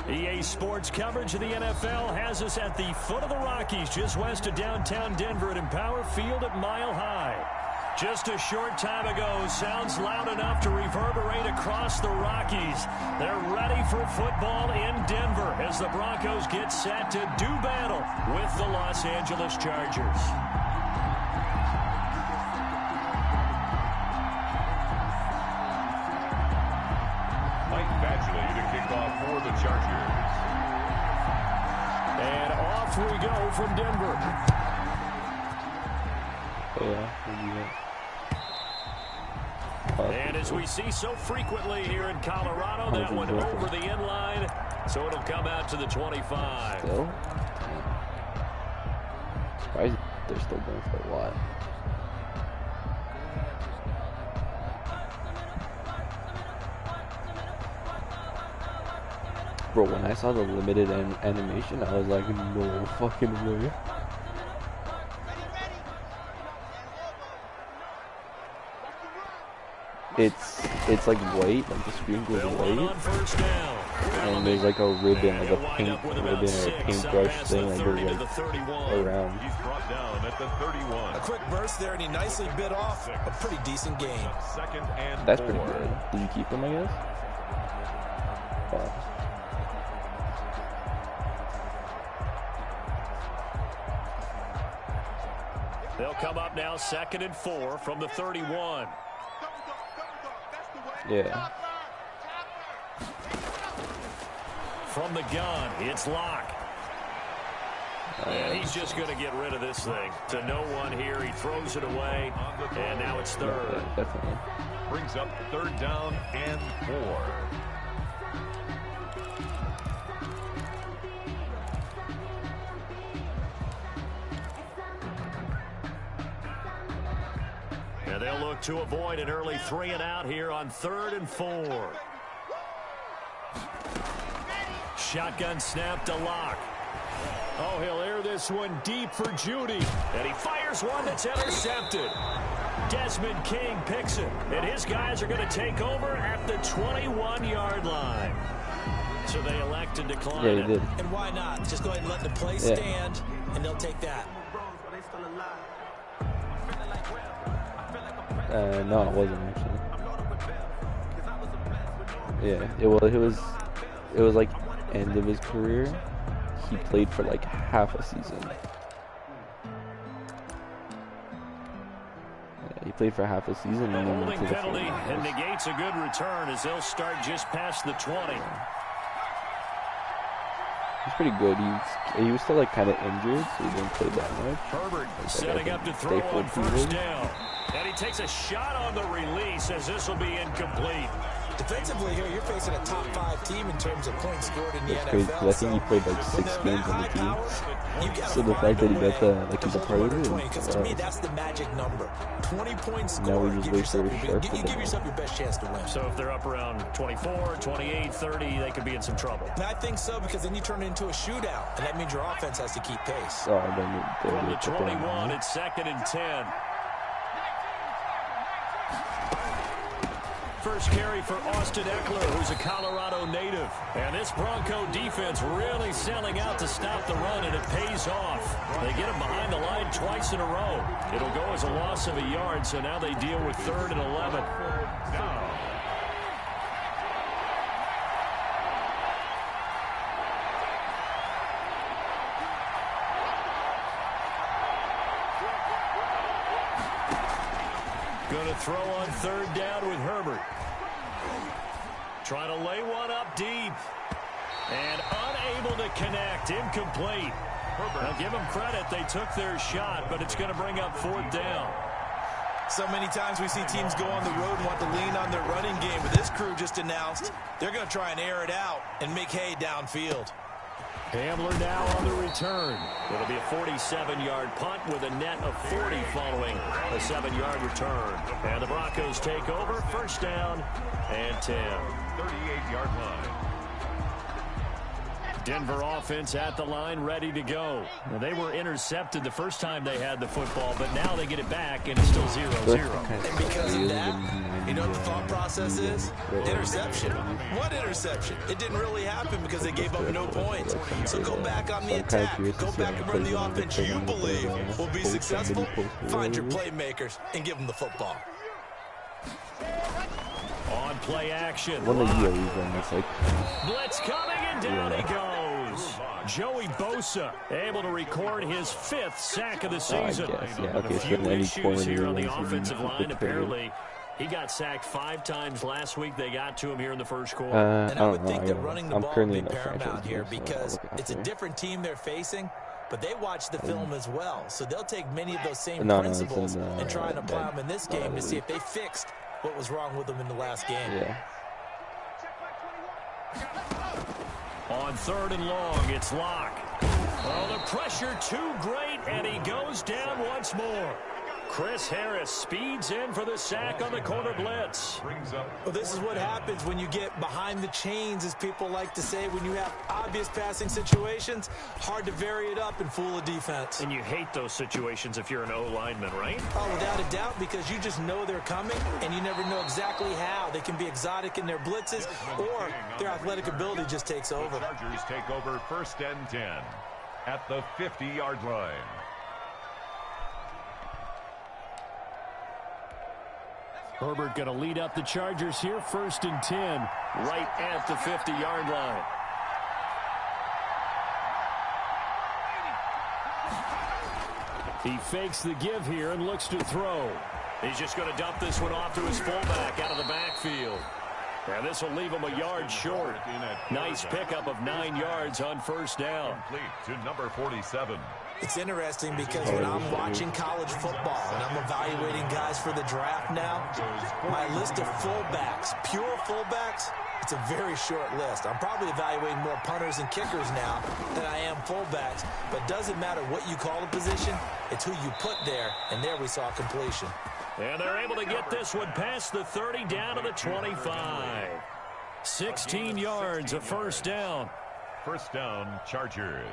EA Sports coverage of the NFL has us at the foot of the Rockies, just west of downtown Denver at Empower Field at Mile High. Just a short time ago, sounds loud enough to reverberate across the Rockies. They're ready for football in Denver as the Broncos get set to do battle with the Los Angeles Chargers. For the Chargers. And off we go from Denver. And as we see so frequently here in Colorado, that one over the end line, so it'll come out to the 25. Still? Surprised they're still going for a lot. Bro, when I saw the limited animation, I was like, no fucking way. It's like white, like the screen goes white, and there's like a ribbon, like a paint ribbon or a paintbrush thing that goes like around. He's brought down at the 31. A quick burst there, and he nicely bit off a pretty decent game. Second and That's 4. pretty good. Did you keep him, I guess? Oh. They'll come up now, 2nd and 4 from the 31. Yeah. From the gun, it's Locke. And he's just going to get rid of this thing. To no one here, he throws it away, and now it's 3rd. Yeah, definitely. Brings up 3rd down and 4. And they'll look to avoid an early 3 and out here on 3rd and 4. Shotgun snap to Locke. Oh, he'll air this one deep for Judy. And he fires one that's intercepted. Desmond King picks it. And his guys are going to take over at the 21-yard line. So they elect to decline it. Yeah, he did. And why not? Just go ahead and let the play stand, and they'll take that. No, it wasn't actually. Yeah, it was like end of his career. He played for like half a season. Yeah, he played for half a season and then went to the penalty and negates a good return as they'll start just past the 20. He's pretty good. He was still like kind of injured, so he didn't play that much. Herbert setting up to throw on 1st down. And he takes a shot on the release as this will be incomplete. Defensively here, you're facing a top 5 team in terms of points scored in the NFL. Crazy, I think he played like 6 games on the team. So the fact that he got like he's a part of it. Because to me, that's the magic number. 20 points scored. Now we just wait for a you give yourself your best chance to win. So if they're up around 24, 28, 30, they could be in some trouble. And I think so, because then you turn it into a shootout, and that means your offense has to keep pace. Oh, from the 21, it's 2nd and 10. First carry for Austin Eckler, who's a Colorado native. And this Bronco defense really selling out to stop the run, and it pays off. They get him behind the line twice in a row. It'll go as a loss of a yard, so now they deal with 3rd and 11. Going to throw on 3rd down with Herbert. Trying to lay one up deep. And unable to connect. Incomplete. Now give them credit. They took their shot, but it's going to bring up 4th down. So many times we see teams go on the road and want to lean on their running game, but this crew just announced they're going to try and air it out and make hay downfield. Hamler now on the return. It'll be a 47-yard punt with a net of 40 following a 7-yard return. And the Broncos take over, 1st down and 10. 38-yard line. Denver offense at the line, ready to go. Now, they were intercepted the first time they had the football, but now they get it back, and it's still 0-0. And because of that, you know what the thought process is? Interception. What interception? It didn't really happen because they gave up no points. So go back on the attack. Go back and run the offense you believe will be successful. Find your playmakers and give them the football. On play action. One of the years, it's like blitz coming, and down he goes. Joey Bosa able to record his 5th sack of the season. A few issues here on the offensive line. Apparently, he got sacked 5 times last week. They got to him here in the first quarter. And I would think that running the ball would be paramount here because it's a different team they're facing. But they watch the film as well, so they'll take many of those same principles and try and apply them in this game to see if they fixed what was wrong with them in the last game. Yeah. On 3rd and long, it's Locke. Oh, the pressure too great, and he goes down once more. Chris Harris speeds in for the sack on the corner blitz. Well, this is what happens when you get behind the chains, as people like to say. When you have obvious passing situations, hard to vary it up and fool a defense. And you hate those situations if you're an O-lineman, right? Oh, without a doubt, because you just know they're coming, and you never know exactly how. They can be exotic in their blitzes, or their athletic ability just takes over. The Chargers take over 1st and 10 at the 50-yard line. Herbert going to lead up the Chargers here, 1st and 10, right at the 50-yard line. He fakes the give here and looks to throw. He's just going to dump this one off to his fullback out of the backfield. And this will leave him a yard short. Nice pickup of 9 yards on 1st down. Complete to number 47. It's interesting because when I'm watching college football and I'm evaluating guys for the draft now, my list of fullbacks, pure fullbacks, it's a very short list. I'm probably evaluating more punters and kickers now than I am fullbacks, but it doesn't matter what you call a position, it's who you put there, and there we saw completion. And they're able to get this one past the 30 down to the 25. 16 yards, a 1st down. 1st down, Chargers.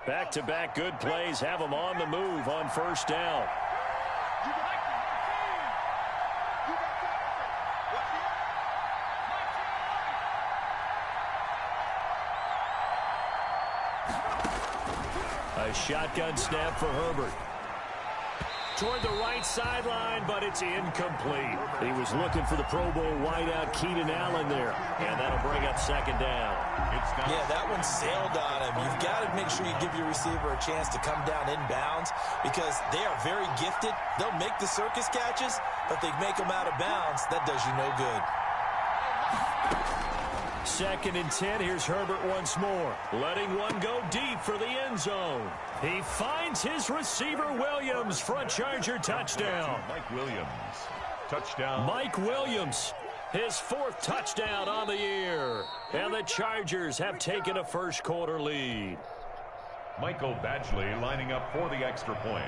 Back-to-back good plays have them on the move on 1st down. A shotgun snap for Herbert. Toward the right sideline, but it's incomplete. He was looking for the Pro Bowl wideout Keenan Allen there, and that'll bring up 2nd down. Yeah, that one sailed on him. You've got to make sure you give your receiver a chance to come down inbounds because they are very gifted. They'll make the circus catches, but they make them out of bounds. That does you no good. 2nd and 10. Here's Herbert once more. Letting one go deep for the end zone. He finds his receiver Williams for a Charger touchdown. Mike Williams. Touchdown. Mike Williams. His 4th touchdown on the year. And the Chargers have taken a 1st quarter lead. Michael Badgley lining up for the extra point.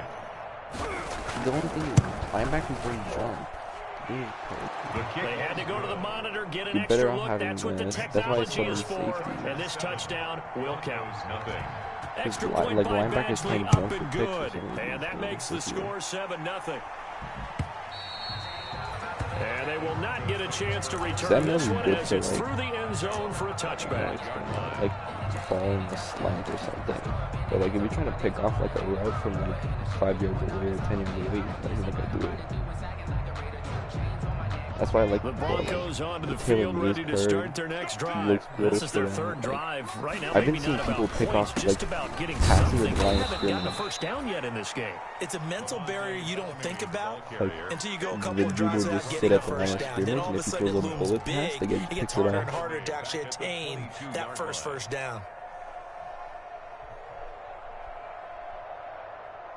the only thing linebackers don't jump. They had to go to the monitor, get an extra look. That's what the technology is for. And this touchdown will count. Nothing. Extra point by Badgley, up and good. And that makes the score 7-0. And they will not get a chance to return this one as it's through the end zone for a touchback. Like following the slant or something. But like if you're trying to pick off like a route from like 5 yards away or 10 yards away, you're not gonna do it. That's why I like the Broncos onto the field, ready to start their next drive. This is their 3rd drive right now. I've been seeing people pick off just like about getting passing something. the They line haven't gotten a scrimmage. 1st down yet in this game. It's a mental barrier you don't think about until you go a The couple of drives dude will without just getting sit a at the line 1st of down. scrimmage, Then all and of a if he sudden it throws a looms bullet pass, big. they get It gets picked it harder off. and harder to actually attain that first down.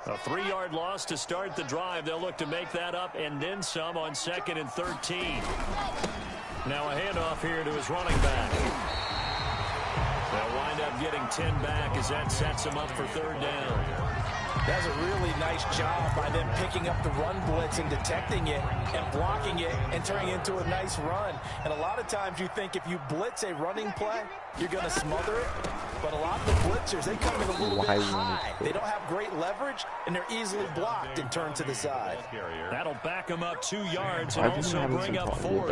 A 3-yard loss to start the drive. They'll look to make that up and then some on 2nd and 13. Now a handoff here to his running back. They'll wind up getting 10 back as that sets him up for 3rd down. That's a really nice job by them picking up the run blitz and detecting it and blocking it and turning it into a nice run. And a lot of times you think if you blitz a running play, you're going to smother it. But a lot of the blitzers, they come in a little bit high. They don't have great leverage, and they're easily blocked and turned to the side. That'll back them up 2 yards and also bring up 4.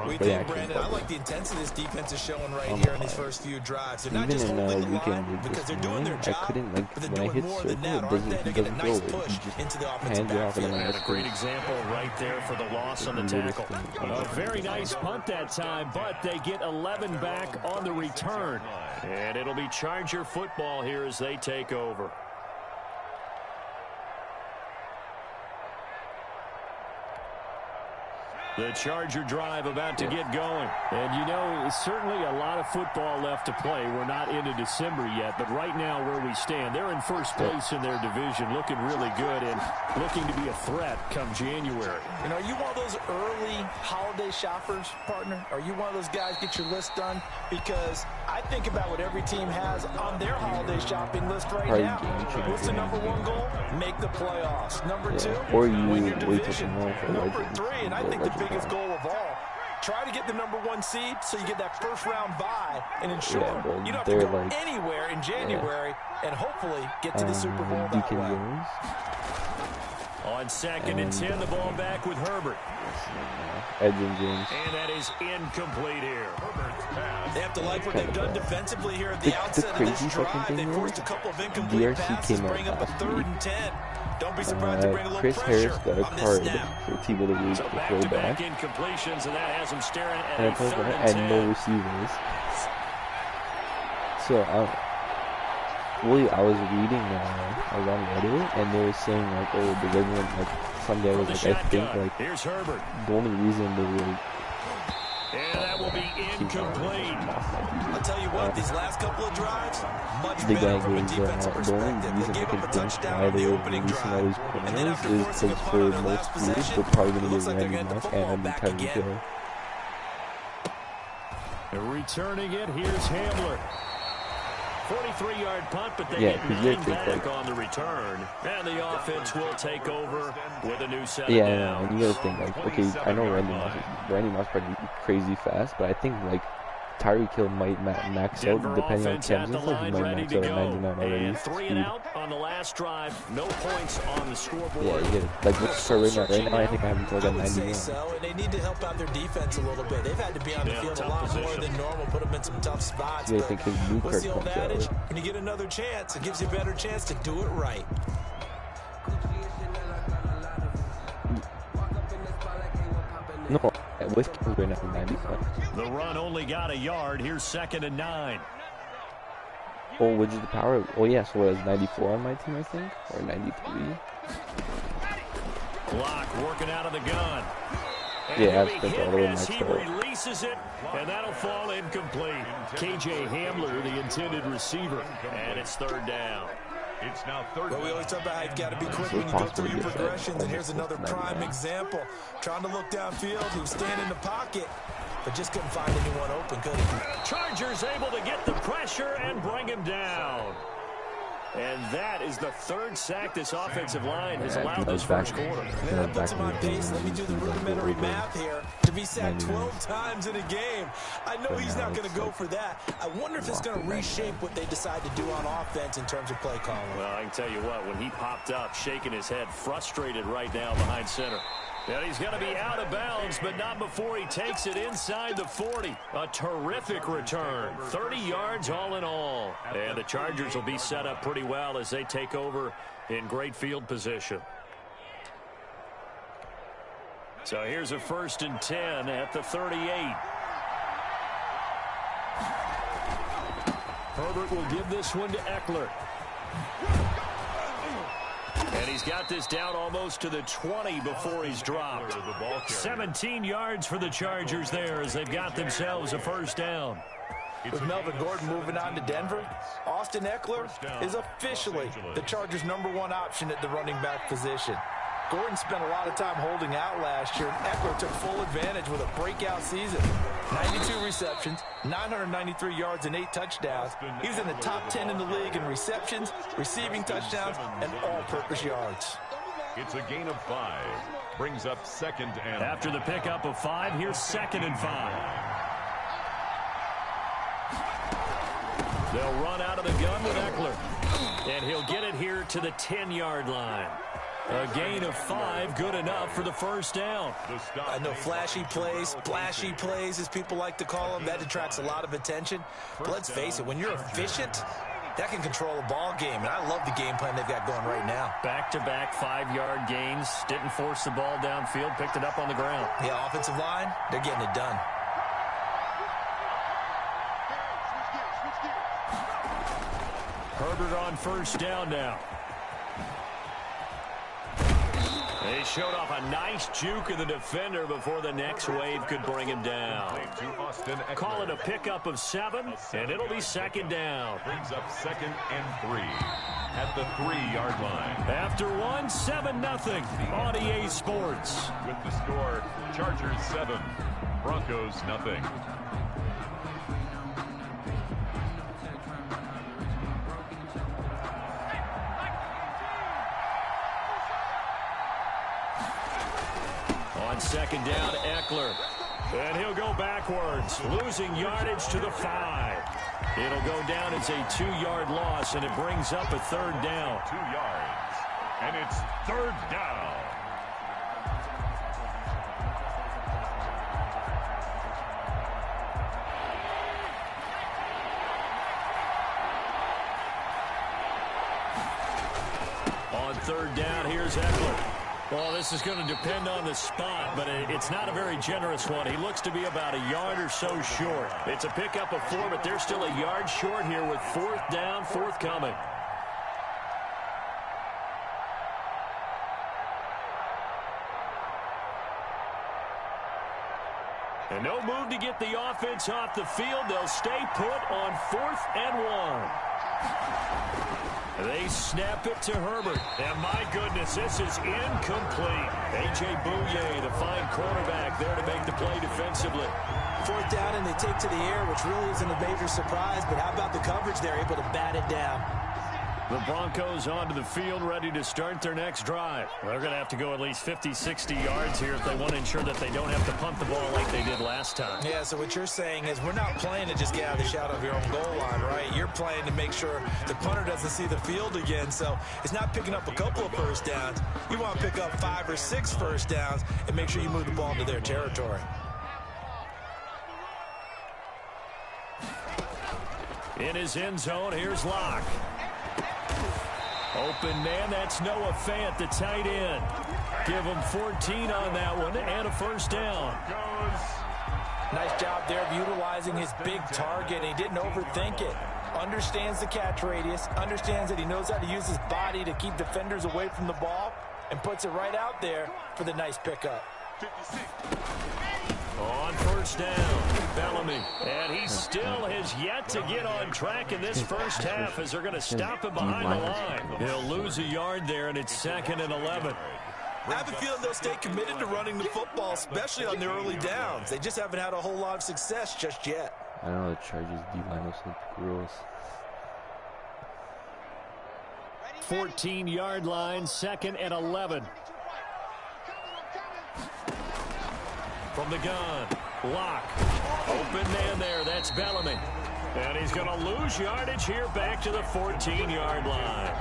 We think, Brandon, I like the intensity this defense is showing right here in these first few drives. They're not just holding the line because they're doing their job, but they're doing more than that, aren't they? They're getting a nice push into the offensive backfield. And a great example right there for the loss on the tackle. A very nice punt that time, but they get 11 back on the return. And it'll be Charger football here as they take over. The Charger drive about to get going. And, you know, certainly a lot of football left to play. We're not into December yet, but right now where we stand, they're in first place in their division, looking really good and looking to be a threat come January. And are you one of those early holiday shoppers, partner? Are you one of those guys get your list done? Because I think about what every team has on their holiday shopping list right now. What's the number 1 goal? Make the playoffs. Number 2, win your division. Number 3, and I think the biggest goal of all, try to get the number 1 seed so you get that first round bye and ensure you don't have to go anywhere in January and hopefully get to the Super Bowl that way. On 2nd and 10, the ball back with Herbert. Edwin James. And that is incomplete here. They have to like what they've done defensively here at the outset of this drive. They forced a couple of incomplete passes, bring up a 3rd and 10. Don't be surprised to bring a little Chris pressure Harris got a card for Team of the Week to throw back. Incompletions, and that has him staring at and a 3rd and 10. No receivers. So, I was reading around Reddit, and they were saying, like, oh, because everyone, like, Sunday was like, I think, like, here's Herbert. The only reason they were, and that will be incomplete. I'll tell you what, these last couple of drives, much better from a defensive perspective. They gave up a touchdown in the opening drive, and then after forcing a punt on their last possession, it looks like they're going to get the football back again. Returning it, here's Hamler. 43-yard punt, but they get 9 back on the return. And the offense will take over with a new set of downs. And you gotta think, like, okay, I know Randy Moss probably crazy fast, but I think, like, Tyreek Hill might max out, depending on Kansas. Like, he might max out at 99 already. And 3 and out on the last drive. No points on the scoreboard. Yeah, you get it. Like, what's the score right now? I think I have until like 91. So, and they need to help out their defense a little bit. They've had to be on the field a lot more than normal, put them in some tough spots. Yeah, I think his new what's the old comes adage? out. When you get another chance, it gives you a better chance to do it right. No, Whiskey was right now 95. The run only got a yard. Here's 2nd and 9. Oh, which is the power? Oh, yeah, so it was 94 on my team, I think? Or 93? Clock working out of the gun. And yeah, I spent all the way max he releases it, and that'll fall incomplete. KJ Hamler, the intended receiver, and it's 3rd down. It's now 3rd. Well, we always talk about how you've got to be quick when you go through your progressions, and here's another prime example. Trying to look downfield, he was standing in the pocket, but just couldn't find anyone open, could he? Chargers able to get the pressure and bring him down. And that is the 3rd sack this offensive line has allowed this first quarter. And that puts him on pace. Let me do the rudimentary math here. To be sacked 12 times in a game. I know he's not going to go for that. I wonder if it's going to reshape what they decide to do on offense in terms of play calling. Well, I can tell you what, when he popped up, shaking his head, frustrated right now behind center. And he's going to be out of bounds, but not before he takes it inside the 40. A terrific return. 30 yards all in all. And the Chargers will be set up pretty well as they take over in great field position. So here's a 1st and 10 at the 38. Herbert will give this one to Eckler. And he's got this down almost to the 20 before he's dropped. 17 yards for the Chargers there as they've got themselves a 1st down. With Melvin Gordon moving on to Denver, Austin Eckler is officially the Chargers' #1 option at the running back position. Gordon spent a lot of time holding out last year, and Eckler took full advantage with a breakout season. 92 receptions, 993 yards, and 8 touchdowns. He was in the top 10 in the league in receptions, receiving touchdowns, and all-purpose yards. It's a gain of 5. Brings up 2nd and... After the pickup of 5, here's 2nd and 5. They'll run out of the gun with Eckler. And he'll get it here to the 10-yard line. A gain of 5, good enough for the first down. I know flashy plays, splashy plays, as people like to call them, that attracts a lot of attention. But let's face it, when you're efficient, that can control a ball game. And I love the game plan they've got going right now. Back-to-back 5-yard gains. Didn't force the ball downfield, picked it up on the ground. Yeah, offensive line, they're getting it done. Herbert on first down now. They showed off a nice juke of the defender before the next wave could bring him down. Call it a pickup of 7, and it'll be 2nd down. Brings up 2nd and 3 at the 3-yard line. After 1, 7-0 on EA Sports. With the score, Chargers 7, Broncos 0. On 2nd down, Eckler. And he'll go backwards, losing yardage to the 5. It'll go down as a 2-yard loss, and it brings up a 3rd down. 2 yards, and it's 3rd down. On 3rd down, here's Eckler. Well, this is going to depend on the spot, but it's not a very generous one. He looks to be about a yard or so short. It's a pickup of 4, but they're still a yard short here with 4th down forthcoming. And no move to get the offense off the field. They'll stay put on 4th and 1. They snap it to Herbert. And my goodness, this is incomplete. A.J. Bouye, the fine quarterback, there to make the play defensively. 4th down, and they take to the air, which really isn't a major surprise. But how about the coverage there, able to bat it down? The Broncos onto the field, ready to start their next drive. They're going to have to go at least 50, 60 yards here if they want to ensure that they don't have to punt the ball like they did last time. Yeah, so what you're saying is we're not playing to just get out of the shadow of your own goal line, right? You're playing to make sure the punter doesn't see the field again. So it's not picking up a couple of first downs. You want to pick up 5 or 6 first downs and make sure you move the ball into their territory. In his end zone, here's Locke. Open man, that's Noah Fant, the tight end. Give him 14 on that one and a first down. Nice job there of utilizing his big target. He didn't overthink it. Understands the catch radius, understands that he knows how to use his body to keep defenders away from the ball, and puts it right out there for the nice pickup. 56. On first down, Bellamy. And he still has yet to get on track in this first half as they're going to stop him behind the line. He'll lose a yard there, and it's 2nd and 11. I have a feeling they'll stay committed to running the football, especially on the early downs. They just haven't had a whole lot of success just yet. I know the Chargers D-line was so gross. 14-yard line, 2nd and 11. From the gun, Locke. Open man there, that's Bellamy. And he's going to lose yardage here back to the 14-yard line.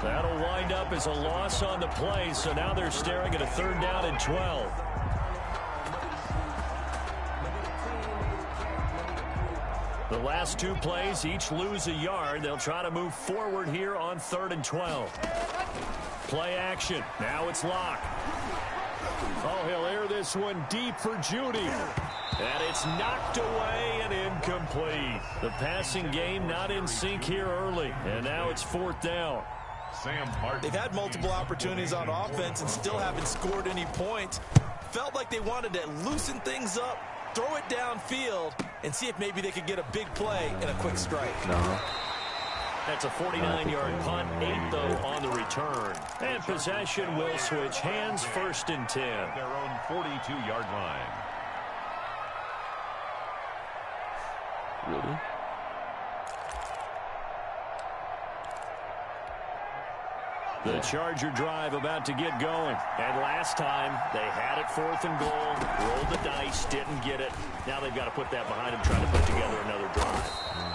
That'll wind up as a loss on the play, so now they're staring at a 3rd down and 12. The last 2 plays each lose a yard. They'll try to move forward here on 3rd and 12. Play action. Now it's Locke. Oh, he'll air this one deep for Judy. And it's knocked away and incomplete. The passing game not in sync here early. And now it's 4th down. They've had multiple opportunities on offense and still haven't scored any points. Felt like they wanted to loosen things up, throw it downfield, and see if maybe they could get a big play and a quick strike. No. That's a 49-yard punt, 8 though on the return. And possession will switch hands, 1st and 10. Their own 42-yard line. Really? The Charger drive about to get going. And last time, they had it 4th and goal, rolled the dice, didn't get it. Now they've got to put that behind them, trying to put together another drive.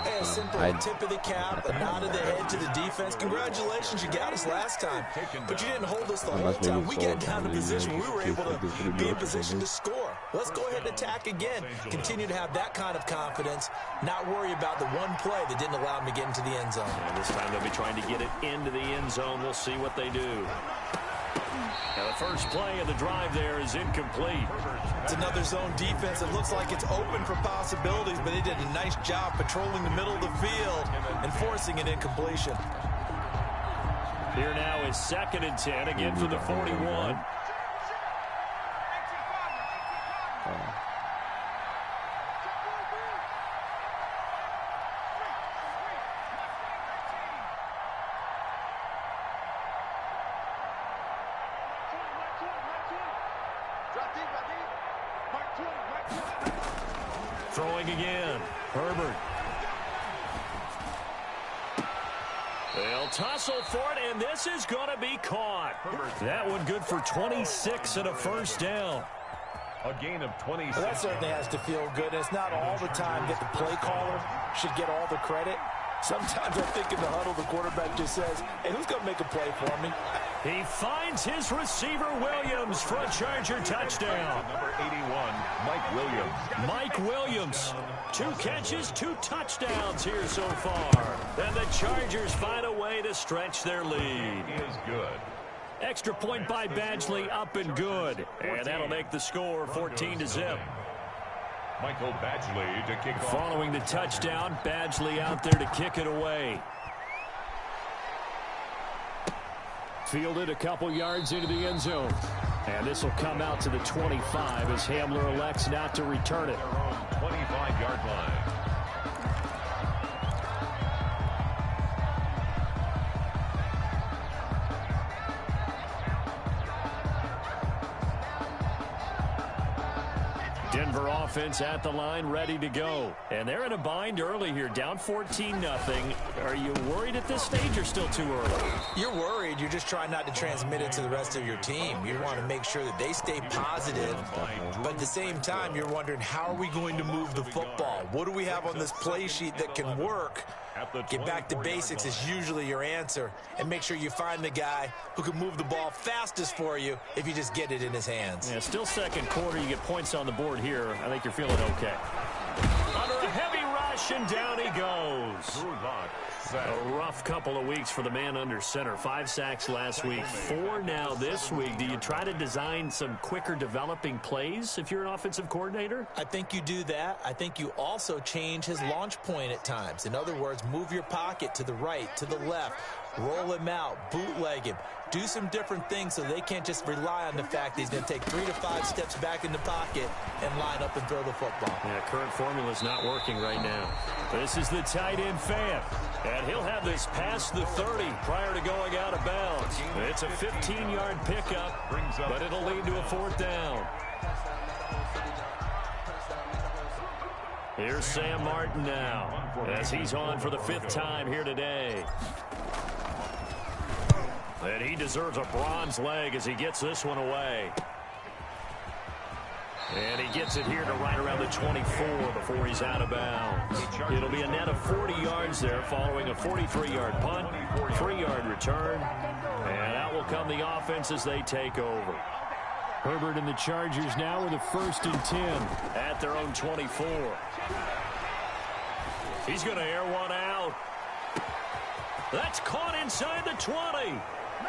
Hey, a simple tip of the cap, a nod of the head to the defense. Congratulations, you got us last time. But you didn't hold us the whole time. We got down to position. We were able to be in position to score. Let's go ahead and attack again. Continue to have that kind of confidence. Not worry about the one play that didn't allow them to get into the end zone. And this time they'll be trying to get it into the end zone. We'll see what they do. Now the first play of the drive there is incomplete. It's another zone defense. It looks like it's open for possibilities, but they did a nice job patrolling the middle of the field and forcing an incompletion. Here now is 2nd and 10, again for the 41. Throwing again. Herbert. They'll tussle for it, and this is going to be caught. That one good for 26 and a 1st down. A gain of 26. Well, that certainly has to feel good. It's not all the time that the play caller should get all the credit. Sometimes I think in the huddle, the quarterback just says, hey, who's going to make a play for me? He finds his receiver, Williams, for a Charger touchdown. Number 81, Mike Williams. Mike Williams, 2 catches, 2 touchdowns here so far. And the Chargers find a way to stretch their lead. He is good. Extra point by Badgley, up and good. And that'll make the score 14-0. Michael Badgley to kick off. Following the touchdown, Badgley out there to kick it away. Fielded a couple yards into the end zone. And this will come out to the 25 as Hamler elects not to return it. Their own 25-yard line. Denver offense at the line, ready to go. And they're in a bind early here, down 14-0. Are you worried at this stage or still too early? You're worried. You're just trying not to transmit it to the rest of your team. You want to make sure that they stay positive. But at the same time, you're wondering, how are we going to move the football? What do we have on this play sheet that can work? Get back to basics is usually your answer. And make sure you find the guy who can move the ball fastest for you if you just get it in his hands. Yeah, still 2nd quarter. You get points on the board here. I think you're feeling okay. Under a heavy rush, and down he goes. A rough couple of weeks for the man under center. 5 sacks last week, 4 now this week. Do you try to design some quicker developing plays if you're an offensive coordinator? I think you do that. I think you also change his launch point at times. In other words, move your pocket to the right, to the left, roll him out, bootleg him. Do some different things so they can't just rely on the fact that he's going to take 3 to 5 steps back in the pocket and line up and throw the football. Yeah, current formula is not working right now. This is the tight end fan. And he'll have this past the 30 prior to going out of bounds. It's a 15-yard pickup, but it'll lead to a 4th down. Here's Sam Martin now, as he's on for the 5th time here today. And he deserves a bronze leg as he gets this one away. And he gets it here to right around the 24 before he's out of bounds. It'll be a net of 40 yards there following a 43-yard punt, 3-yard return. And out will come the offense as they take over. Herbert and the Chargers now with a 1st and 10 at their own 24. He's going to air one out. That's caught inside the 20.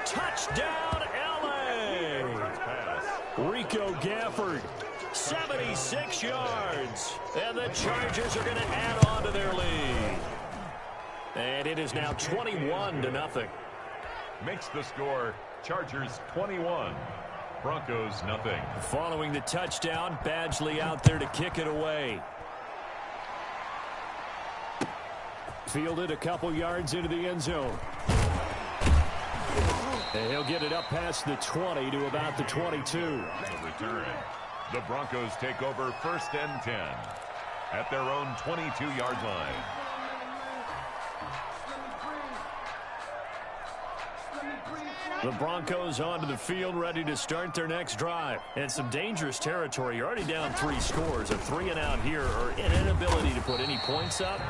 Touchdown, L.A. Rico Gafford, 76 yards. And the Chargers are going to add on to their lead. And it is now 21-0. Makes the score Chargers 21, Broncos nothing. Following the touchdown, Badgley out there to kick it away. Fielded a couple yards into the end zone. And he'll get it up past the 20 to about the 22. The return. The Broncos take over 1st and 10 at their own 22-yard line. The Broncos onto the field, ready to start their next drive. And some dangerous territory. You're already down 3 scores. A 3-and-out here, or an inability to put any points up.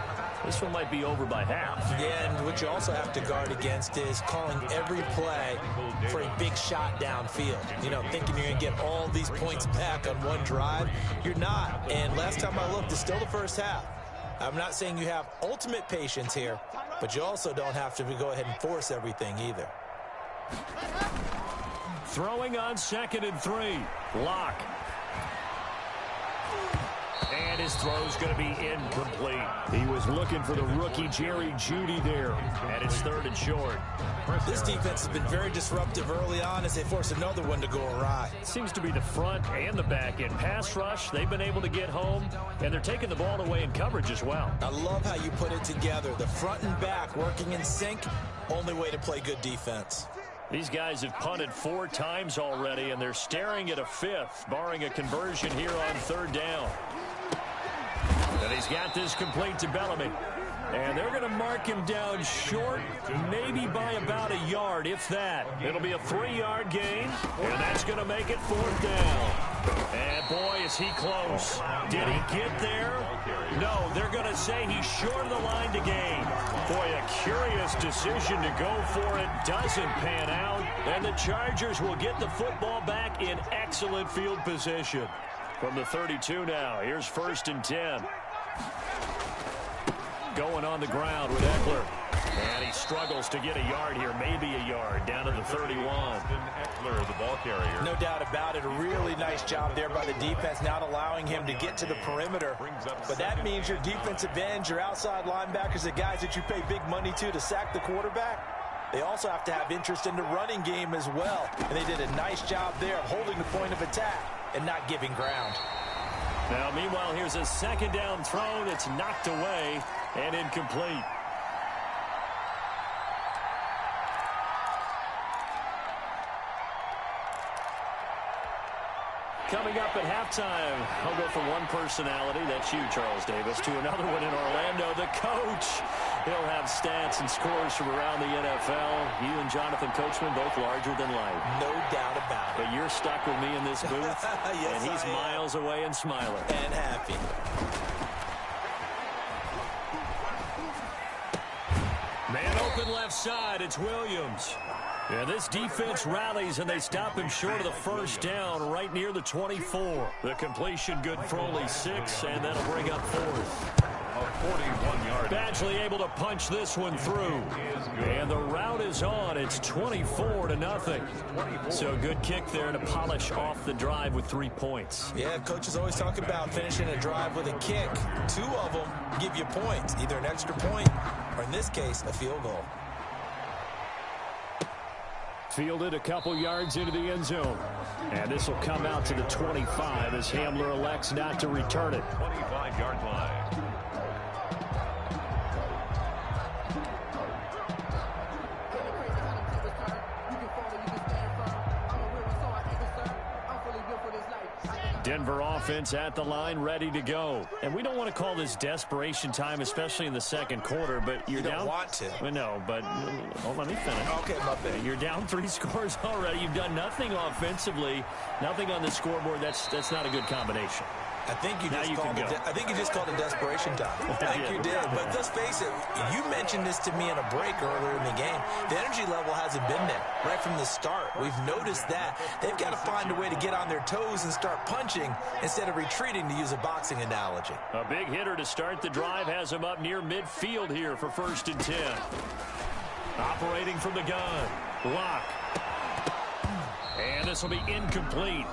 This one might be over by half. Yeah, and what you also have to guard against is calling every play for a big shot downfield. You know, thinking you're going to get all these points back on one drive. You're not. And last time I looked, it's still the first half. I'm not saying you have ultimate patience here, but you also don't have to go ahead and force everything either. Throwing on 2nd and 3. Lock. And his throw's going to be incomplete. He was looking for the rookie Jerry Jeudy there. And it's 3rd and short. This defense has been very disruptive early on as they force another one to go awry. Seems to be the front and the back end. Pass rush, they've been able to get home, and they're taking the ball away in coverage as well. I love how you put it together. The front and back working in sync, only way to play good defense. These guys have punted 4 times already, and they're staring at a 5th, barring a conversion here on 3rd down. And he's got this complete to Bellamy. And they're going to mark him down short, maybe by about a yard, if that. It'll be a 3-yard gain, and that's going to make it 4th down. And boy, is he close. Did he get there? No, they're going to say he's short of the line to gain. Boy, a curious decision to go for it. Doesn't pan out. And the Chargers will get the football back in excellent field position. From the 32 now, here's 1st and 10. Going on the ground with Eckler. And he struggles to get a yard here, maybe a yard, down to the 31. Eckler, the ball carrier. No doubt about it. A really nice job there by the defense, not allowing him to get to the perimeter. But that means your defensive ends, your outside linebackers, the guys that you pay big money to sack the quarterback, they also have to have interest in the running game as well. And they did a nice job there of holding the point of attack and not giving ground. Now, meanwhile, here's a 2nd down throw that's knocked away and incomplete. Coming up at halftime, I'll go from one personality, that's you, Charles Davis, to another one in Orlando, the coach. He'll have stats and scores from around the NFL. You and Jonathan Coachman, both larger than life. No doubt about it. But you're stuck with me in this booth, yes, and he's miles away and smiling. And happy. Man open left side, it's Williams. Yeah, this defense rallies, and they stop him short of the 1st down right near the 24. The completion good for only 6, and that'll bring up 4th. A 41-yard. Badgley able to punch this one through. And the route is on. It's 24-0. So good kick there to polish off the drive with 3 points. Yeah, coaches always talk about finishing a drive with a kick. 2 of them give you points, either an extra point or, in this case, a field goal. Fielded a couple yards into the end zone. And this will come out to the 25 as Hamler elects not to return it. 25-yard line. Denver offense at the line, ready to go. And we don't want to call this desperation time, especially in the 2nd quarter, but you're down. You don't want to. Well, no, but let me finish. Okay, my bad. You're down 3 scores already. You've done nothing offensively, nothing on the scoreboard. That's not a good combination. I think you just called it desperation time. I think you did. But let's face it, you mentioned this to me in a break earlier in the game. The energy level hasn't been there right from the start. We've noticed that. They've got to find a way to get on their toes and start punching instead of retreating, to use a boxing analogy. A big hitter to start the drive has him up near midfield here for 1st and 10. Operating from the gun. Lock. And this will be incomplete.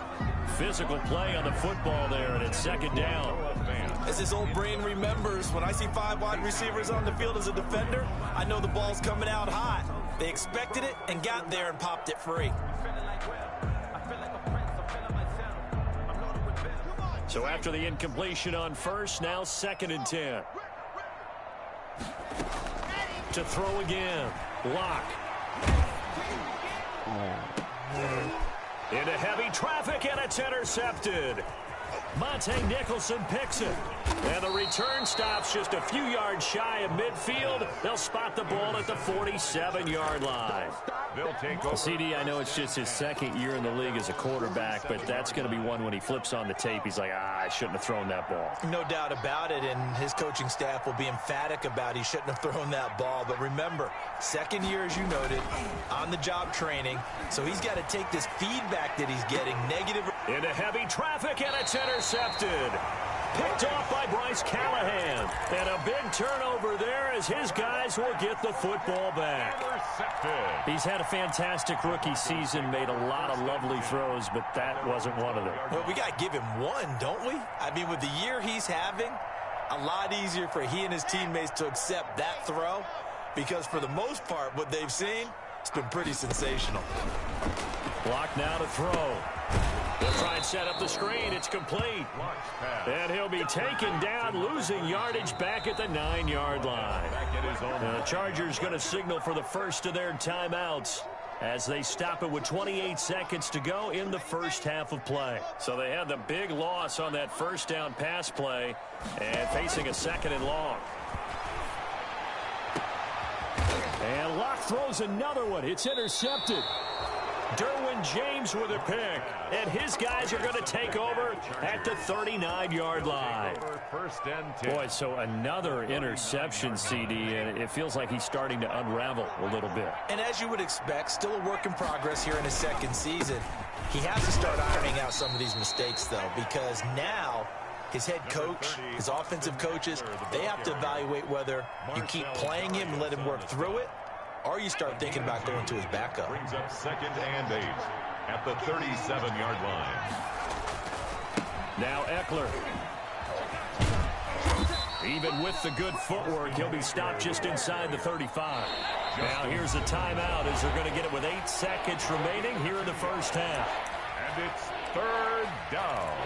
Physical play on the football there, and it's 2nd down. As his old brain remembers, when I see 5 wide receivers on the field as a defender, I know the ball's coming out hot. They expected it and got there and popped it free. So after the incompletion on 1st, now 2nd and 10. To throw again. Lock. Into heavy traffic, and it's intercepted. Monte Nicholson picks it. And the return stops just a few yards shy of midfield. They'll spot the ball at the 47-yard line. They'll take over. CD, I know it's just his second year in the league as a quarterback, but that's going to be one when he flips on the tape, he's like, I shouldn't have thrown that ball. No doubt about it, and his coaching staff will be emphatic about he shouldn't have thrown that ball. But remember, second year, as you noted, on-the-job training, so he's got to take this feedback that he's getting, negative. Into heavy traffic, and it's intercepted. Picked off by Bryce Callahan. And a big turnover there as his guys will get the football back. He's had a fantastic rookie season, made a lot of lovely throws, but that wasn't one of them. Well, we got to give him one, don't we? I mean, with the year he's having, a lot easier for he and his teammates to accept that throw, because for the most part, what they've seen, it's been pretty sensational. Block now to throw. They'll try and set up the screen. It's complete. And he'll be taken down, losing yardage back at the 9-yard line. The Chargers going to signal for the first of their timeouts as they stop it with 28 seconds to go in the first half of play. So they had the big loss on that first down pass play and facing a second and long. And Locke throws another one. It's intercepted. Derwin James with a pick, and his guys are going to take over at the 39-yard line. Boy, so another interception, CD, and it feels like he's starting to unravel a little bit. And as you would expect, still a work in progress here in his second season. He has to start ironing out some of these mistakes, though, because now his head coach, his offensive coaches, they have to evaluate whether you keep playing him and let him work through it, or you start thinking about going to his backup. Brings up 2nd and 8 at the 37-yard line. Now Eckler. Even with the good footwork, he'll be stopped just inside the 35. Now here's a timeout as they're going to get it with 8 seconds remaining here in the first half. And it's 3rd down.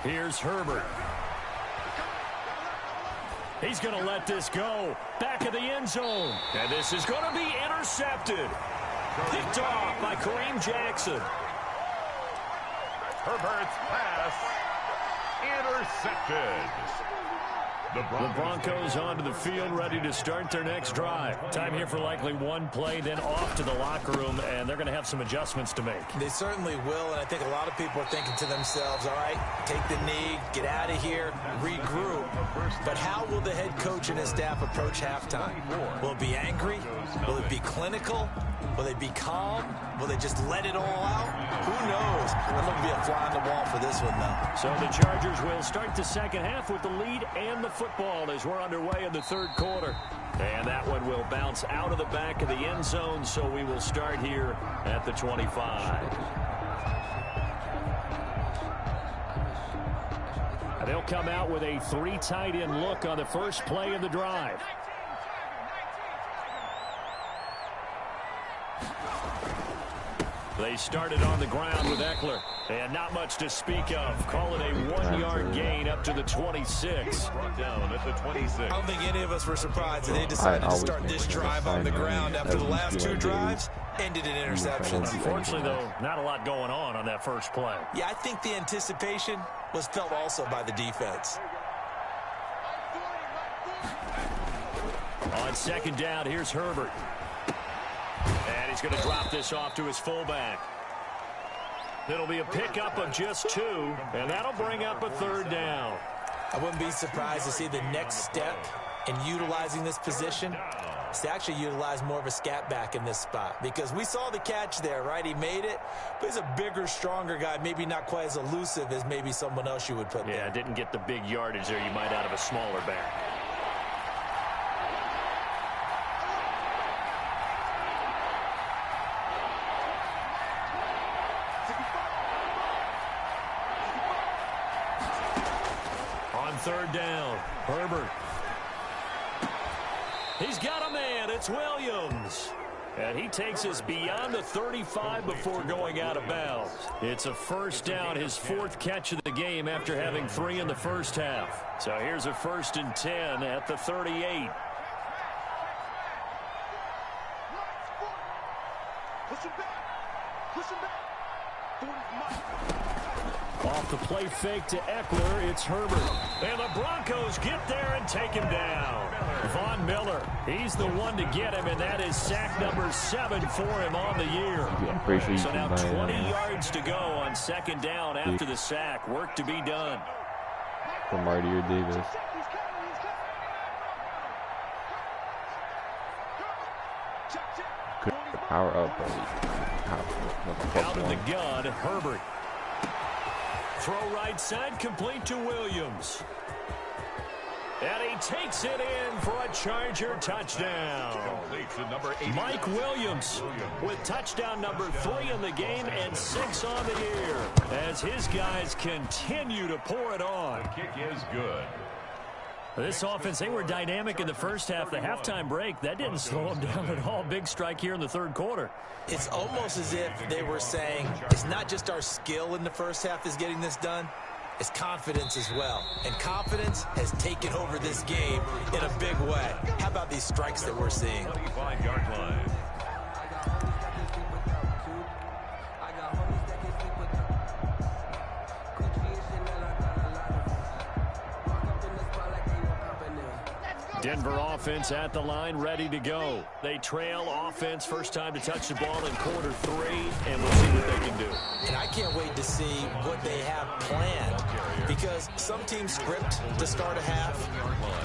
Here's Herbert. He's going to let this go. Back of the end zone. And this is going to be intercepted. Picked off by Kareem Jackson. Herbert's pass intercepted. The Broncos onto the field, ready to start their next drive. Time here for likely one play, then off to the locker room, and they're going to have some adjustments to make. They certainly will, and I think a lot of people are thinking to themselves, all right, take the knee, get out of here, regroup. But how will the head coach and his staff approach halftime? Will it be angry? Will it be clinical? Will they be calm? Will they just let it all out? Who knows? I'm going to be a fly on the wall for this one, though. So the Chargers will start the second half with the lead and the football as we're underway in the third quarter. And that one will bounce out of the back of the end zone, so we will start here at the 25. They'll come out with a 3 tight end look on the first play of the drive. They started on the ground with Eckler, and not much to speak of. Call it a 1-yard gain up to the 26. Brought down at the 26. I don't think any of us were surprised that they decided to start this drive on the ground after the last 2 drives ended in interceptions. Unfortunately, though, not a lot going on that first play. Yeah, I think the anticipation was felt also by the defense. On second down, here's Herbert. And he's going to drop this off to his fullback. It'll be a pickup of just 2, and that'll bring up a 3rd down. I wouldn't be surprised to see the next step in utilizing this position is to actually utilize more of a scat back in this spot, because we saw the catch there, right? He made it, but he's a bigger, stronger guy, maybe not quite as elusive as maybe someone else you would put there. Yeah, didn't get the big yardage there you might out of a smaller back. On 3rd down, Herbert. He's got a man. It's Williams. And he takes us beyond the 35 before going out of bounds. It's a first down, his 4th catch of the game after having 3 in the first half. So here's a 1st and 10 at the 38. Off the play fake to Eckler, it's Herbert. And the Broncos get there and take him down. Von Miller, he's the one to get him, and that is sack number 7 for him on the year. Sure so now 20 yards to go on 2nd down after the sack. Work to be done. For Marty or Davis. Could power up, but out of the gun, Herbert. Throw right side, complete to Williams. And he takes it in for a Charger touchdown. Mike Williams with touchdown number 3 in the game and 6 on the year as his guys continue to pour it on. The kick is good. This offense, they were dynamic in the first half. The halftime break, that didn't slow them down at all. Big strike here in the 3rd quarter. It's almost as if they were saying, it's not just our skill in the first half is getting this done. It's confidence as well. And confidence has taken over this game in a big way. How about these strikes that we're seeing? 25-yard line. Denver offense at the line, ready to go. They trail offense, first time to touch the ball in quarter 3, and we'll see what they can do. And I can't wait to see what they have planned, because some teams script to start a half.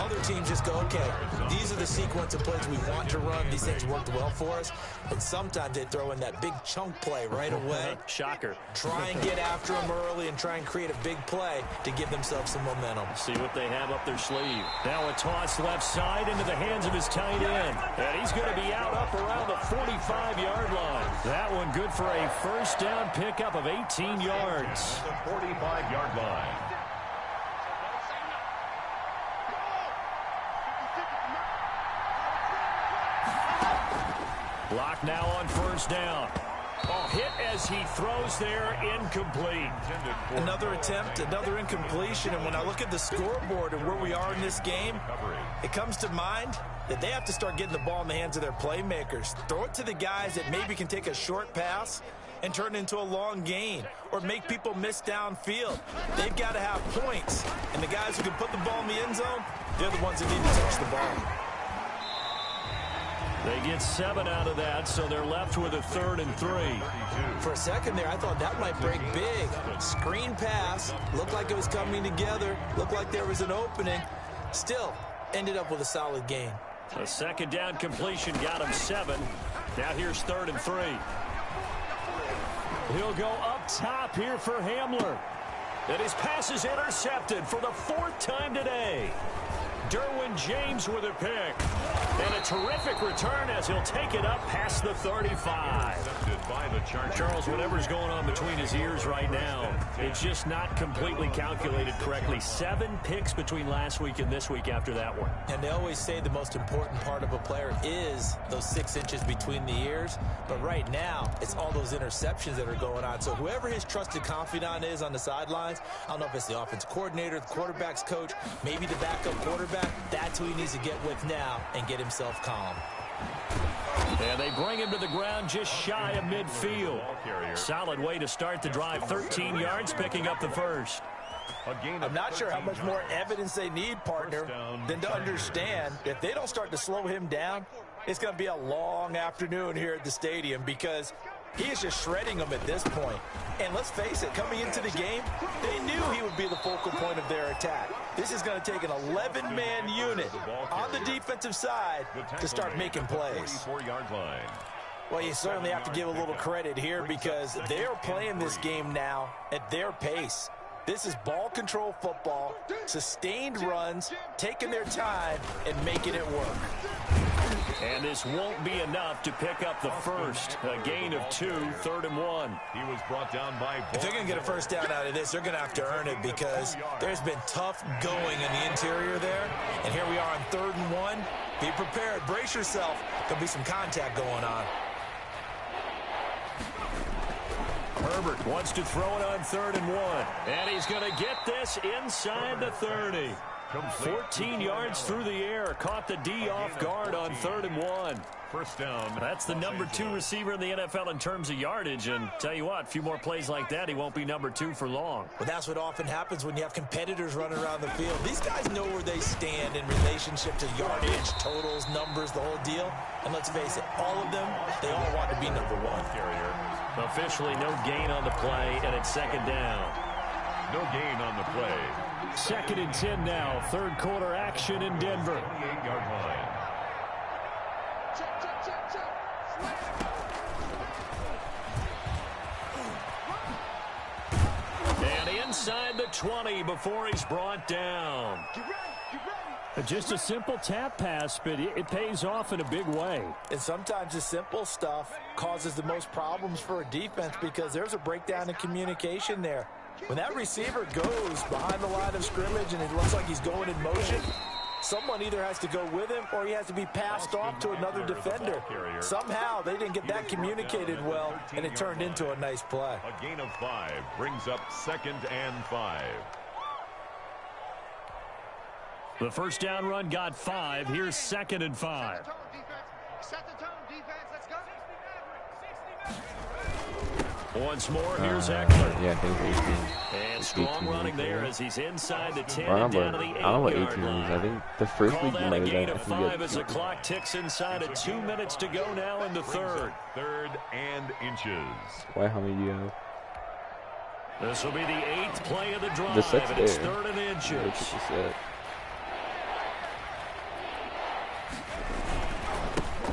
Other teams just go, okay, these are the sequence of plays we want to run. These things worked well for us. And sometimes they throw in that big chunk play right away. Shocker. Try and get after them early and try and create a big play to give themselves some momentum. See what they have up their sleeve. Now a toss left side into the hands of his tight end. And he's going to be out up around the 45-yard line. That one good for a first down pickup of 18 yards. The 45-yard line. Block now on first down. Oh, hit as he throws there, incomplete. Another attempt, another incompletion, and when I look at the scoreboard and where we are in this game, it comes to mind that they have to start getting the ball in the hands of their playmakers. Throw it to the guys that maybe can take a short pass and turn it into a long gain or make people miss downfield. They've got to have points, and the guys who can put the ball in the end zone, they're the ones that need to touch the ball. They get 7 out of that, so they're left with a 3rd and 3. For a second there, I thought that might break big. Screen pass, looked like it was coming together, looked like there was an opening. Still, ended up with a solid gain. A 2nd down completion got him 7. Now here's 3rd and 3. He'll go up top here for Hamler. And his pass is intercepted for the 4th time today. Derwin James with a pick. And a terrific return as he'll take it up past the 35. Charles, whatever's going on between his ears right now, it's just not completely calculated correctly. 7 picks between last week and this week after that one. And they always say the most important part of a player is those 6 inches between the ears. But right now, it's all those interceptions that are going on. So whoever his trusted confidant is on the sidelines, I don't know if it's the offense coordinator, the quarterback's coach, maybe the backup quarterback, that's who he needs to get with now and get himself calm. And they bring him to the ground just shy of midfield. Solid way to start the drive. 13 yards, picking up the first. I'm not sure how much more evidence they need, partner, than to understand if they don't start to slow him down, it's going to be a long afternoon here at the stadium because he is just shredding them at this point. And let's face it, coming into the game, they knew he would be the focal point of their attack. This is going to take an 11-man unit on the defensive side to start making plays. Well, you certainly have to give a little credit here because they are playing this game now at their pace. This is ball control football, sustained runs, taking their time and making it work. And this won't be enough to pick up the first. A gain of 2, 3rd and 1. He was brought down by... If they're going to get a first down out of this, they're going to have to earn it because there's been tough going in the interior there. And here we are on 3rd and 1. Be prepared. Brace yourself. There'll be some contact going on. Herbert wants to throw it on 3rd and 1. And he's going to get this inside the 30. 14 yards through the air. Caught the D off guard on 3rd and 1. First down. That's the number 2 receiver in the NFL in terms of yardage. And tell you what, a few more plays like that, he won't be number 2 for long. Well, that's what often happens when you have competitors running around the field. These guys know where they stand in relationship to yardage, totals, numbers, the whole deal. And let's face it, all of them, they all want to be number 1. Carrier. Officially no gain on the play, and it's 2nd down. No gain on the play. 2nd and 10 now. 3rd quarter action in Denver. 28-yard line. And inside the 20 before he's brought down. Just a simple tap pass, but it pays off in a big way. And sometimes the simple stuff causes the most problems for a defense because there's a breakdown in communication there. When that receiver goes behind the line of scrimmage and it looks like he's going in motion, someone either has to go with him or he has to be passed off to another defender. Somehow they didn't get that communicated well, and it turned into a nice play. A gain of 5 brings up 2nd and 5. The first down run got 5. Here's 2nd and 5. Set the tone, defense. Let's go. Once more, here's Eckler. Yeah, I think 18. And strong running there as he's inside the 10 I and don't down to the 8-yard know what 18 is. line. I think the first Call week that might a have gain been. of I think 5 as the clock ticks inside of 2 minutes to go now in the 3rd. 3rd and inches. Why, how many do you have? This will be the 8th play of the drive, The set's and it's there. 3rd and Which is inches. the set.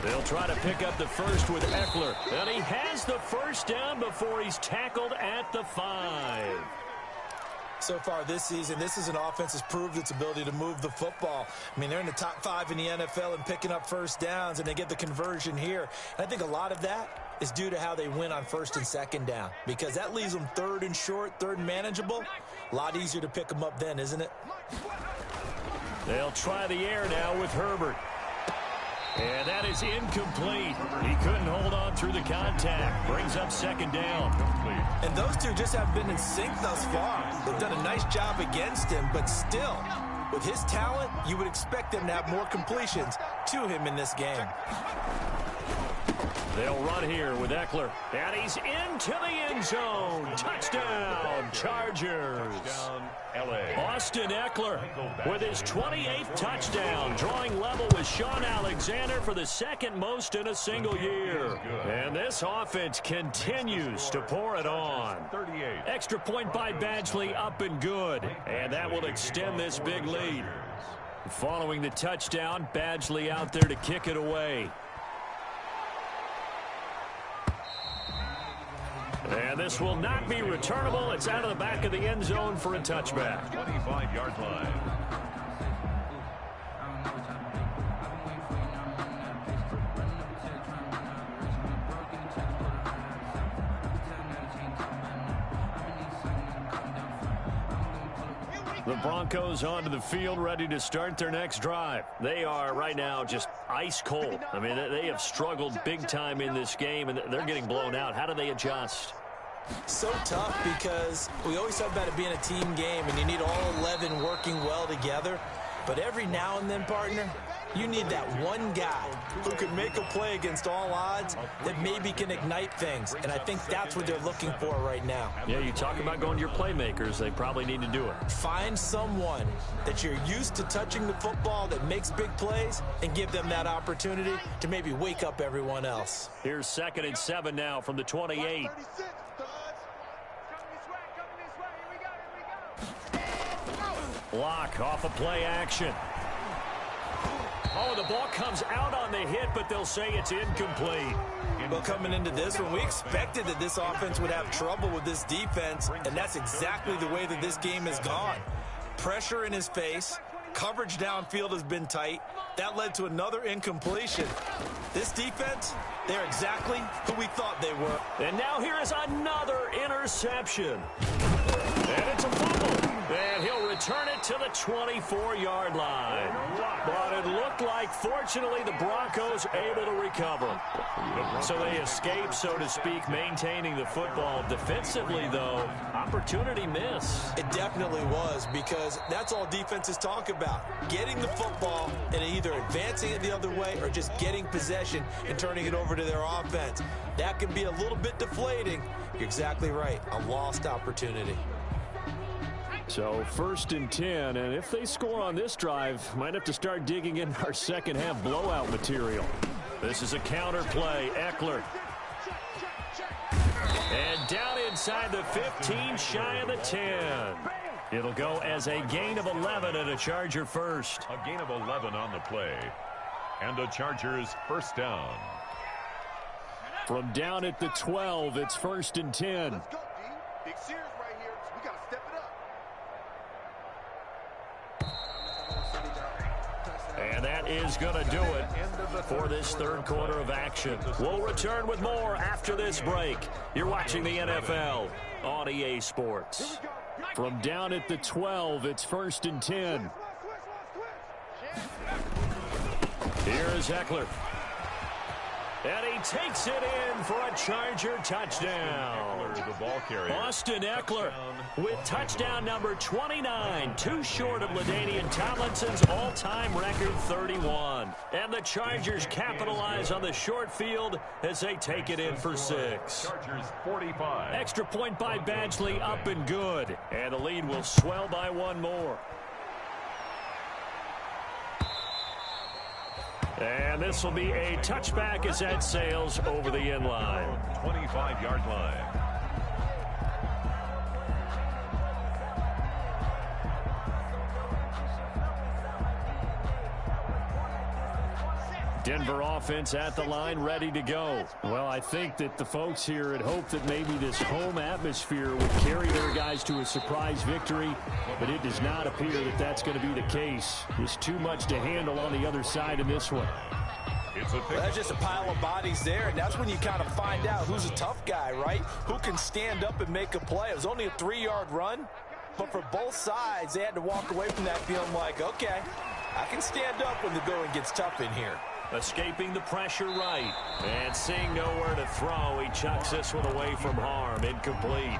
They'll try to pick up the first with Eckler. And he has the first down before he's tackled at the 5. So far this season, this is an offense that's proved its ability to move the football. I mean, they're in the top 5 in the NFL and picking up first downs, and they get the conversion here. And I think a lot of that is due to how they win on 1st and 2nd down, because that leaves them 3rd and short, 3rd and manageable. A lot easier to pick them up then, isn't it? They'll try the air now with Herbert. And that is incomplete. He couldn't hold on through the contact. Brings up 2nd down. And those two just haven't been in sync thus far. They've done a nice job against him, but still, with his talent, you would expect them to have more completions to him in this game. They'll run here with Eckler. And he's into the end zone. Touchdown, Chargers. Touchdown, L.A. Austin Eckler with his 28th touchdown, drawing level with Sean Alexander for the 2nd most in a single year. And this offense continues to pour it on. 38. Extra point by Badgley, up and good. And that will extend this big lead. Following the touchdown, Badgley out there to kick it away. And this will not be returnable. It's out of the back of the end zone for a touchback. 25-yard line. The Broncos onto the field, ready to start their next drive. They are right now just ice cold. I mean, they have struggled big time in this game, and they're getting blown out. How do they adjust? So tough because we always talk about it being a team game, and you need all 11 working well together. But every now and then, partner, you need that one guy who can make a play against all odds that maybe can ignite things. And I think that's what they're looking for right now. Yeah, you talk about going to your playmakers. They probably need to do it. Find someone that you're used to touching the football that makes big plays and give them that opportunity to maybe wake up everyone else. Here's 2nd and 7 now from the 28. Block off of play action. Oh, the ball comes out on the hit, but they'll say it's incomplete. Well, coming into this one, we expected that this offense would have trouble with this defense, and that's exactly the way that this game has gone. Pressure in his face. Coverage downfield has been tight. That led to another incompletion. This defense, they're exactly who we thought they were. And now here is another interception. And it's a fumble. And he'll return it to the 24-yard line. But it looks looked like. Fortunately, the Broncos able to recover. So they escape, so to speak, maintaining the football. Defensively, though, opportunity miss. It definitely was, because that's all defenses talk about. Getting the football and either advancing it the other way or just getting possession and turning it over to their offense. That can be a little bit deflating. You're exactly right. A lost opportunity. So 1st and 10, and if they score on this drive, might have to start digging in our second half blowout material. This is a counter play. Eckler. And down inside the 15, shy of the 10. It'll go as a gain of 11 and a Charger first. A gain of 11 on the play. And a Chargers first down. From down at the 12, it's 1st and 10. Let's go, D. Big series right here. We got to step it up. And that is going to do it for this third quarter of action. We'll return with more after this break. You're watching the NFL on EA Sports. From down at the 12, it's 1st and 10. Here is Eckler. And he takes it in for a Charger touchdown. The ball carrier. Austin Eckler with touchdown number 29, too short of LaDainian Tomlinson's all-time record 31. And the Chargers capitalize on the short field as they take it in for 6. Chargers 45. Extra point by Badgley, up and good. And the lead will swell by one more. And this will be a touchback as that sails over the end line. 25-yard line. Denver offense at the line, ready to go. Well, I think that the folks here had hoped that maybe this home atmosphere would carry their guys to a surprise victory, but it does not appear that that's going to be the case. There's too much to handle on the other side in this one. Well, that's just a pile of bodies there, and that's when you kind of find out who's a tough guy, right? Who can stand up and make a play. It was only a 3-yard run, but for both sides, they had to walk away from that feeling like, okay, I can stand up when the going gets tough in here. Escaping the pressure right. And seeing nowhere to throw, he chucks this one away from harm. Incomplete.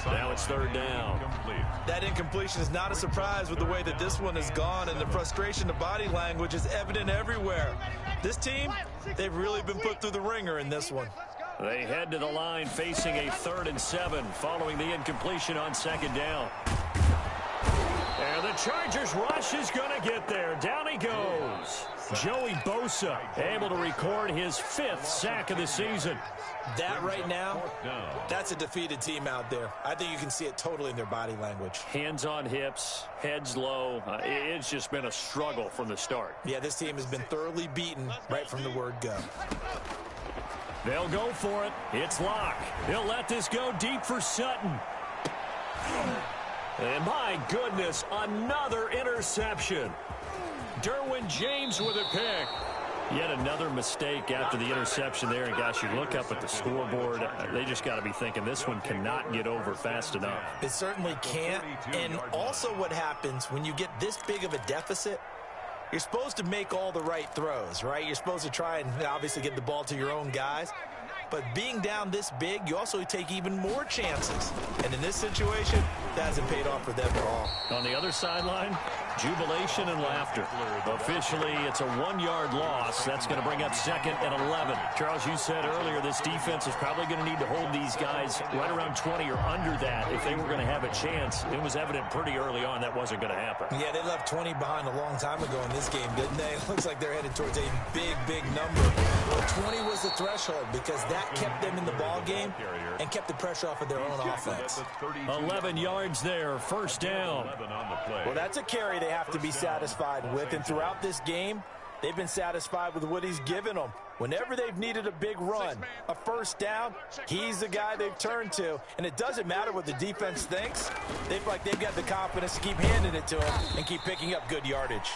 Now it's 3rd down. That incompletion is not a surprise with the way that this one has gone, and the frustration, the body language is evident everywhere. This team, they've really been put through the ringer in this one. They head to the line facing a 3rd and 7 following the incompletion on 2nd down. And the Chargers rush is going to get there. Down he goes. Joey Bosa able to record his 5th sack of the season. That right now, that's a defeated team out there. I think you can see it totally in their body language. Hands on hips, heads low. It's just been a struggle from the start. Yeah, this team has been thoroughly beaten right from the word go. They'll go for it. It's Locke. He'll let this go deep for Sutton. And my goodness, another interception. Derwin James with a pick. Yet another mistake after the interception there. And, guys, you look up at the scoreboard, they just got to be thinking this one cannot get over fast enough. It certainly can't. And also what happens when you get this big of a deficit, you're supposed to make all the right throws, right? You're supposed to try and obviously get the ball to your own guys. But being down this big, you also take even more chances. And in this situation, that hasn't paid off for them at all. On the other sideline, jubilation and laughter. Officially, it's a 1-yard loss. That's going to bring up 2nd and 11. Charles, you said earlier this defense is probably going to need to hold these guys right around 20 or under that if they were going to have a chance. It was evident pretty early on that wasn't going to happen. Yeah, they left 20 behind a long time ago in this game, didn't they? It looks like they're headed towards a big, big number. But 20 was the threshold because that kept them in the ball game and kept the pressure off of their own offense. 11 yards there, 1st down. Well, that's a carry they have to be satisfied with, and throughout this game, they've been satisfied with what he's given them. Whenever they've needed a big run, a 1st down, he's the guy they've turned to, and it doesn't matter what the defense thinks. They feel like they've got the confidence to keep handing it to him and keep picking up good yardage.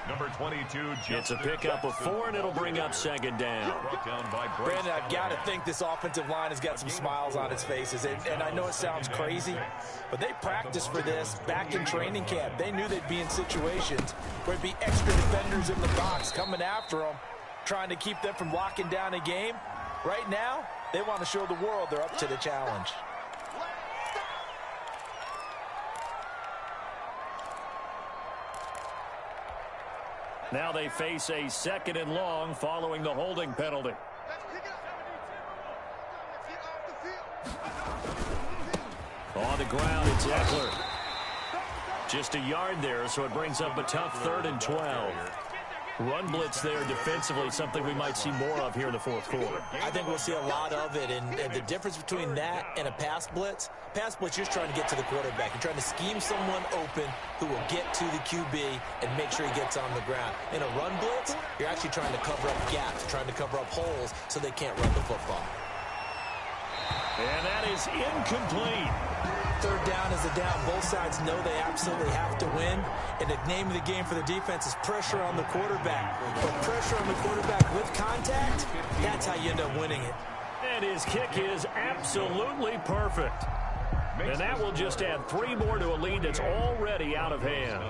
Number 22, it's a pickup of 4, and it'll bring up second down. Brandon, I've got to think this offensive line has got some smiles on its faces. And I know it sounds crazy, but they practiced for this back in training camp. They knew they'd be in situations where there'd be extra defenders in the box coming after them, trying to keep them from locking down a game. Right now, they want to show the world they're up to the challenge. Now they face a 2nd and long following the holding penalty. On the ground, it's Eckler. Just a yard there, so it brings up a tough 3rd and 12. Run blitz there defensively, something we might see more of here in the 4th quarter. I think we'll see a lot of it, and the difference between that and a pass blitz, you're just trying to get to the quarterback. You're trying to scheme someone open who will get to the QB and make sure he gets on the ground. In a run blitz, you're actually trying to cover up gaps, trying to cover up holes so they can't run the football. And that is incomplete. 3rd down is a down. Both sides know they absolutely have to win. And the name of the game for the defense is pressure on the quarterback. But pressure on the quarterback with contact, that's how you end up winning it. And his kick is absolutely perfect. And that will just add 3 more to a lead that's already out of hand.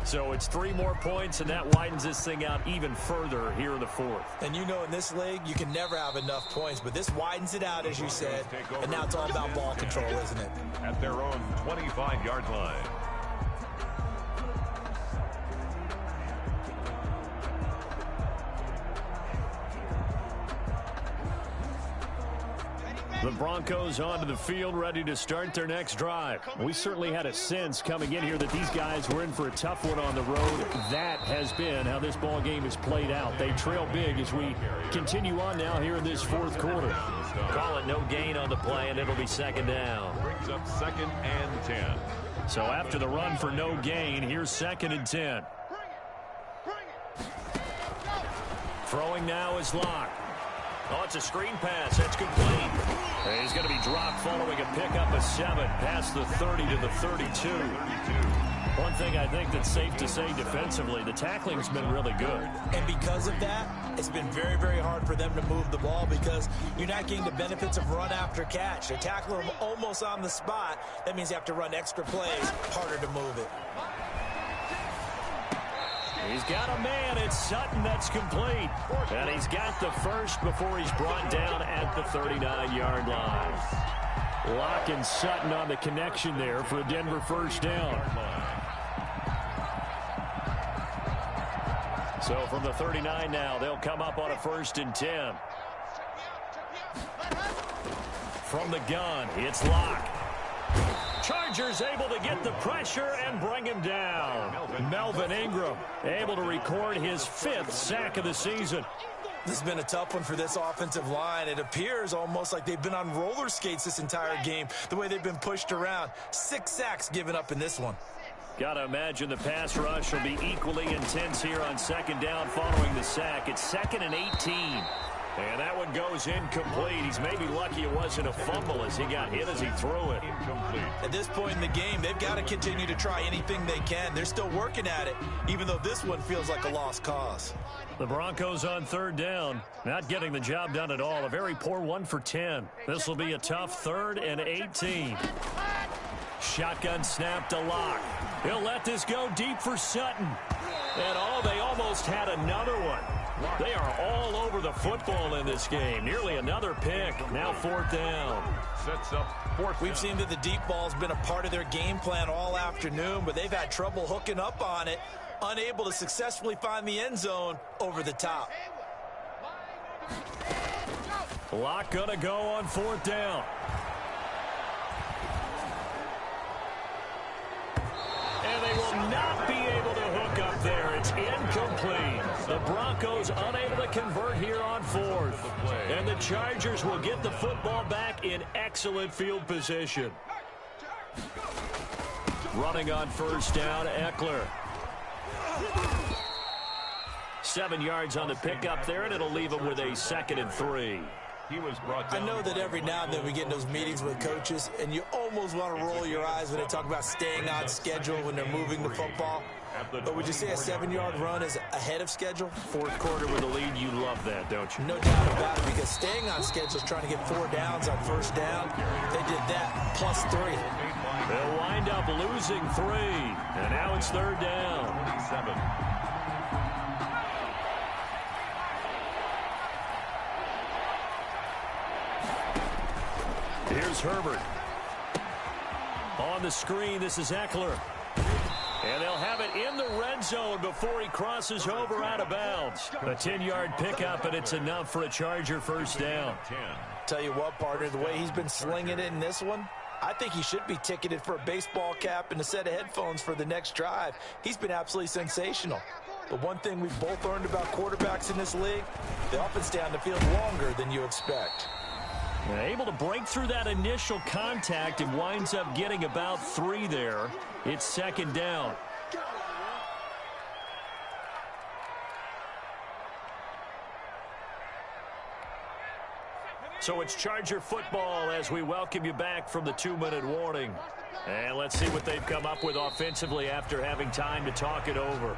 So it's 3 more points, and that widens this thing out even further here in the 4th. And you know in this league, you can never have enough points, but this widens it out, as you said, and now it's all about ball control, isn't it? At their own 25-yard line. The Broncos onto the field, ready to start their next drive. We certainly had a sense coming in here that these guys were in for a tough one on the road. That has been how this ball game is played out. They trail big as we continue on now here in this 4th quarter. Call it no gain on the play, and it'll be 2nd down. Brings up 2nd and 10. So after the run for no gain, here's 2nd and 10. Throwing now is Locke. Oh, it's a screen pass. That's complete. And he's going to be dropped following a pickup of 7 past the 30 to the 32. One thing I think that's safe to say defensively, the tackling's been really good. And because of that, it's been very, very hard for them to move the ball because you're not getting the benefits of run after catch. They're tackling them almost on the spot. That means you have to run extra plays, harder to move it. He's got a man. It's Sutton. That's complete. And he's got the first before he's brought down at the 39-yard line. Locke and Sutton on the connection there for a Denver first down. So from the 39 now, they'll come up on a 1st and 10. From the gun, it's Locke. Chargers able to get the pressure and bring him down. Melvin Ingram able to record his 5th sack of the season. This has been a tough one for this offensive line. It appears almost like they've been on roller skates this entire game, the way they've been pushed around. 6 sacks given up in this one. Got to imagine the pass rush will be equally intense here on 2nd down following the sack. It's 2nd and 18. And that one goes incomplete. He's maybe lucky it wasn't a fumble as he got hit as he threw it. Incomplete. At this point in the game, they've got to continue to try anything they can. They're still working at it, even though this one feels like a lost cause. The Broncos on 3rd down, not getting the job done at all. A very poor 1 for 10. This will be a tough 3rd and 18. Shotgun snap to Locke. He'll let this go deep for Sutton. And they almost had another one. They are all over the football in this game. Nearly another pick. Now 4th down. Sets up 4th. We've seen that the deep ball's been a part of their game plan all afternoon, but they've had trouble hooking up on it, unable to successfully find the end zone over the top. Locke gonna go on 4th down. And they will not be able to hook up there. It's incomplete. The Broncos unable to convert here on 4th. And the Chargers will get the football back in excellent field position. Running on 1st down, Eckler. 7 yards on the pickup there, and it'll leave him with a 2nd and 3. He was brought down. I know that every now and then we get in those meetings with coaches, and you almost want to roll your eyes when they talk about staying on schedule when they're moving the football. But would you say a 7-yard run is ahead of schedule? Fourth quarter with a lead, you love that, don't you? No doubt about it, because staying on schedule is trying to get 4 downs on first down. They did that, plus 3. They'll wind up losing 3, and now it's third down. 27. Here's Herbert. On the screen, this is Eckler. And they'll have it in the red zone before he crosses over out of bounds. A 10-yard pickup, and it's enough for a Charger first down. Tell you what, partner, the way he's been slinging it in this one, I think he should be ticketed for a baseball cap and a set of headphones for the next drive. He's been absolutely sensational. The one thing we've both learned about quarterbacks in this league, they often stay on the field longer than you expect. Able to break through that initial contact and winds up getting about 3 there. It's second down. So it's Charger football as we welcome you back from the 2-minute warning. And let's see what they've come up with offensively after having time to talk it over.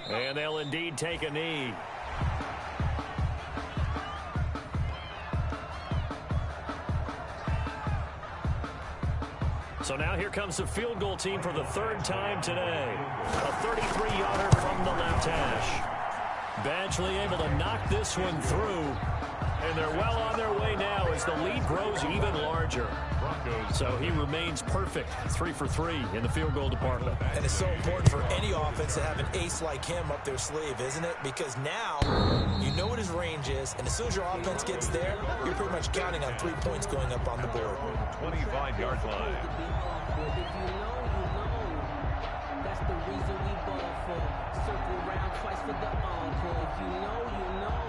And they'll indeed take a knee. So now here comes the field goal team for the 3rd time today. A 33-yarder from the left hash. Badgley able to knock this one through. And they're well on their way now as the lead grows even larger. So he remains perfect, 3 for 3 in the field goal department. And it's so important for any offense to have an ace like him up their sleeve, isn't it? Because now you know what his range is, and as soon as your offense gets there, you're pretty much counting on 3 points going up on the board. 25-yard line. If you know, that's the reason we ball for. Circle round twice for the encore. If you know, you know.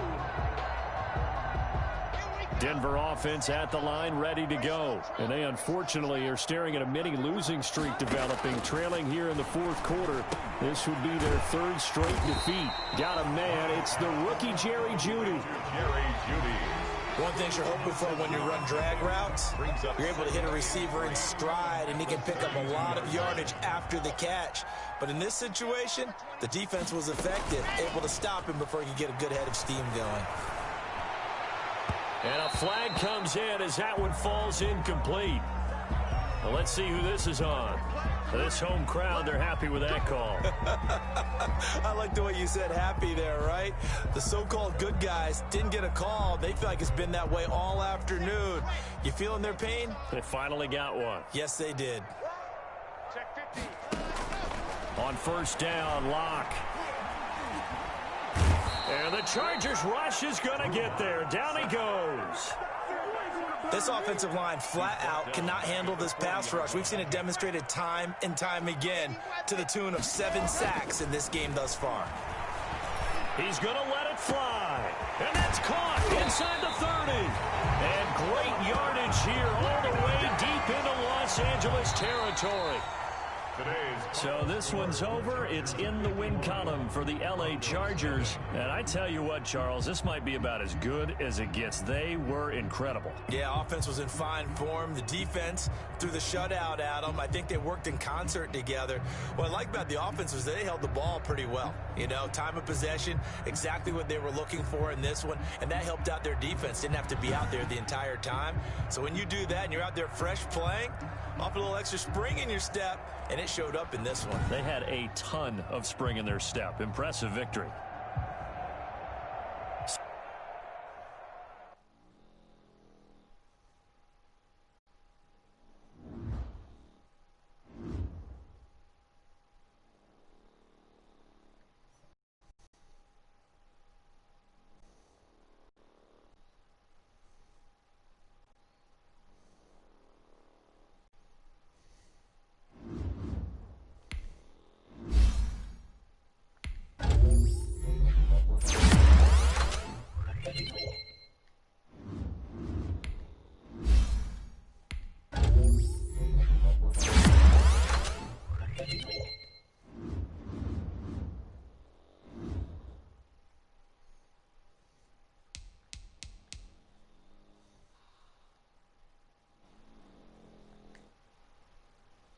Denver offense at the line, ready to go. And they unfortunately are staring at a mini losing streak developing, trailing here in the 4th quarter. This would be their 3rd straight defeat. Got a man. It's the rookie Jerry Jeudy. One thing you're hoping for when you run drag routes, you're able to hit a receiver in stride, and he can pick up a lot of yardage after the catch. But in this situation, the defense was effective, able to stop him before he could get a good head of steam going. And a flag comes in as that one falls incomplete. Well, let's see who this is on. This home crowd, they're happy with that call. I like the way you said happy there, right? The so-called good guys didn't get a call. They feel like it's been that way all afternoon. You feeling their pain? They finally got one. Yes, they did. Check 50. On first down, Locke. And the Chargers rush is going to get there. Down he goes. This offensive line flat out cannot handle this pass rush. We've seen it demonstrated time and time again to the tune of 7 sacks in this game thus far. He's going to let it fly. And that's caught inside the 30. And great yardage here all the way deep into Los Angeles territory. So this one's over. It's in the win column for the LA Chargers. And I tell you what, Charles, this might be about as good as it gets. They were incredible. Yeah, offense was in fine form. The defense threw the shutout at them. I think they worked in concert together. What I like about the offense was they held the ball pretty well. You know, time of possession, exactly what they were looking for in this one. And that helped out their defense. Didn't have to be out there the entire time. So when you do that and you're out there fresh playing, off a little extra spring in your step, and it showed up in this one. They had a ton of spring in their step. Impressive victory.